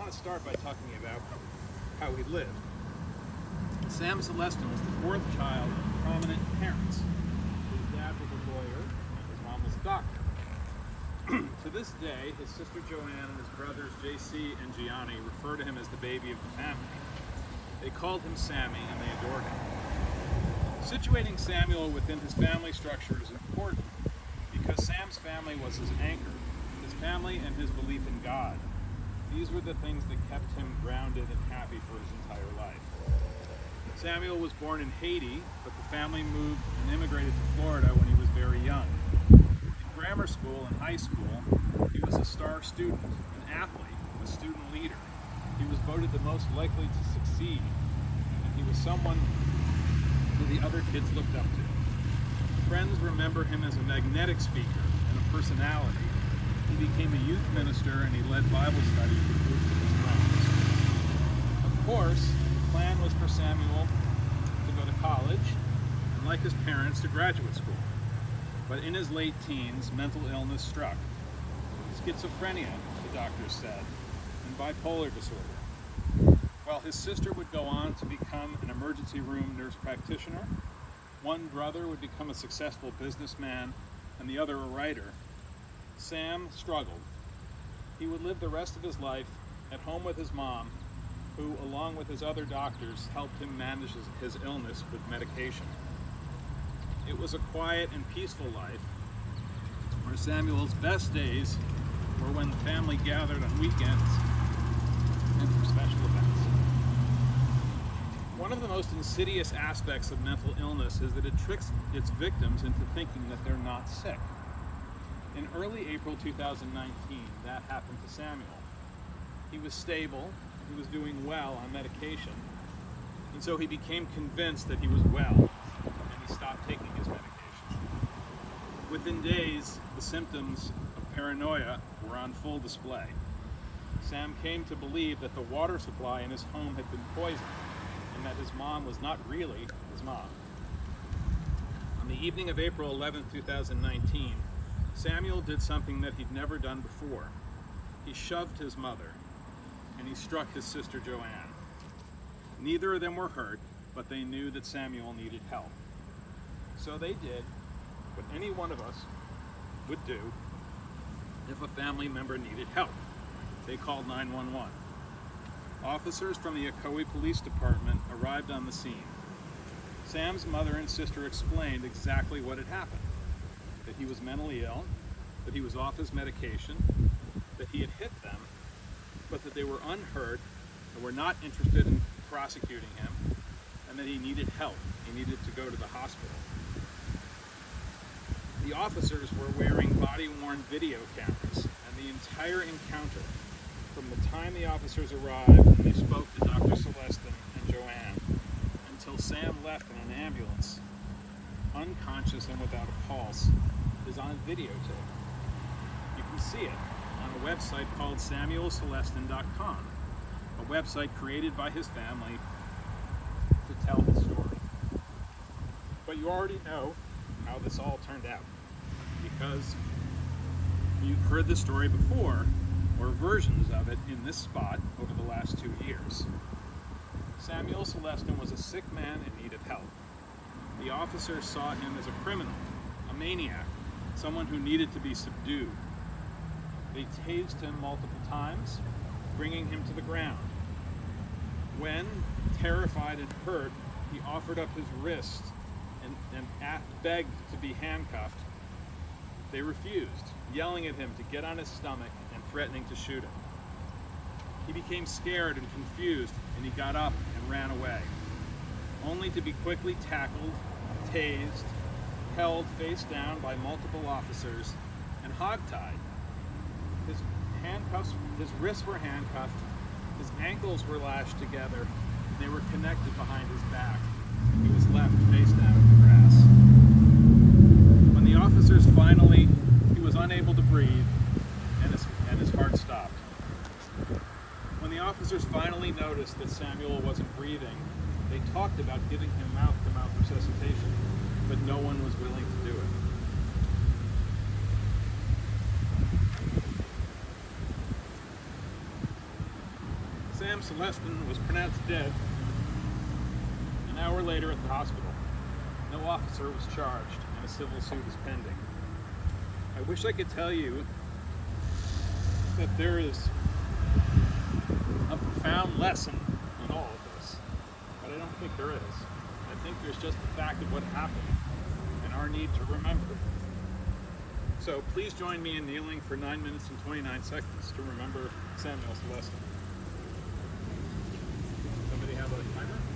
want to start by talking about how he lived. Sam Celestine was the fourth child of prominent parents. His dad was a lawyer, and his mom was a doctor. To this day, his sister Joanne and his brothers JC and Gianni refer to him as the baby of the family. They called him Sammy, and they adored him. Situating Samuel within his family structure is important because Sam's family was his anchor, his family and his belief in God. These were the things that kept him grounded and happy for his entire life. Samuel was born in Haiti, but the family moved and immigrated to Florida when he was very young. In grammar school and high school, he was a star student, an athlete, a student leader. He was voted the most likely to succeed, and he was someone who the other kids looked up to. Friends remember him as a magnetic speaker and a personality. He became a youth minister and he led Bible studies with groups of his friends. Of course, the plan was for Samuel to go to college and, like his parents, to graduate school. But in his late teens, mental illness struck. Schizophrenia, the doctors said, and bipolar disorder. While his sister would go on to become an emergency room nurse practitioner, one brother would become a successful businessman, and the other a writer, Sam struggled. He would live the rest of his life at home with his mom, who, along with his other doctors, helped him manage his illness with medication. It was a quiet and peaceful life, where Samuel's best days were when the family gathered on weekends and for special events. One of the most insidious aspects of mental illness is that it tricks its victims into thinking that they're not sick. In early April 2019, that happened to Samuel. He was stable, he was doing well on medication, and so he became convinced that he was well, and he stopped taking his medication. Within days, the symptoms of paranoia were on full display. Sam came to believe that the water supply in his home had been poisoned, and that his mom was not really his mom. On the evening of April 11, 2019, Samuel did something that he'd never done before. He shoved his mother, and he struck his sister Joanne. Neither of them were hurt, but they knew that Samuel needed help. So they did what any one of us would do if a family member needed help. They called 911. Officers from the Ocoee Police Department arrived on the scene. Sam's mother and sister explained exactly what had happened. That he was mentally ill, that he was off his medication, that he had hit them, but that they were unhurt and were not interested in prosecuting him, and that he needed help. He needed to go to the hospital. The officers were wearing body-worn video cameras, and the entire encounter, from the time the officers arrived and they spoke to Dr. Celestine and Joanne, until Sam left in an ambulance, unconscious and without a pulse, is on videotape. You can see it on a website called SamuelCelestine.com, a website created by his family to tell his story. But you already know how this all turned out, because you've heard the story before, or versions of it, in this spot over the last 2 years. Samuel Celestine was a sick man in need of help. The officers saw him as a criminal, a maniac, someone who needed to be subdued. They tased him multiple times, bringing him to the ground. When, terrified and hurt, he offered up his wrist and begged to be handcuffed, they refused, yelling at him to get on his stomach and threatening to shoot him. He became scared and confused, and he got up and ran away, only to be quickly tackled, tased, held face down by multiple officers, and hogtied. His wrists were handcuffed, his ankles were lashed together, and they were connected behind his back. He was left face down in the grass. When the officers finally, he was unable to breathe, and his heart stopped. When the officers finally noticed that Samuel wasn't breathing, they talked about giving him mouth-to-mouth resuscitation, but no one was willing to do it. Sam Celestine was pronounced dead an hour later at the hospital. No officer was charged, and a civil suit is pending. I wish I could tell you that there is a profound lesson in all of this, but I don't think there is. I think there's just the fact of what happened and our need to remember. So please join me in kneeling for 9 minutes and 29 seconds to remember Samuel Celestine. Somebody have a timer?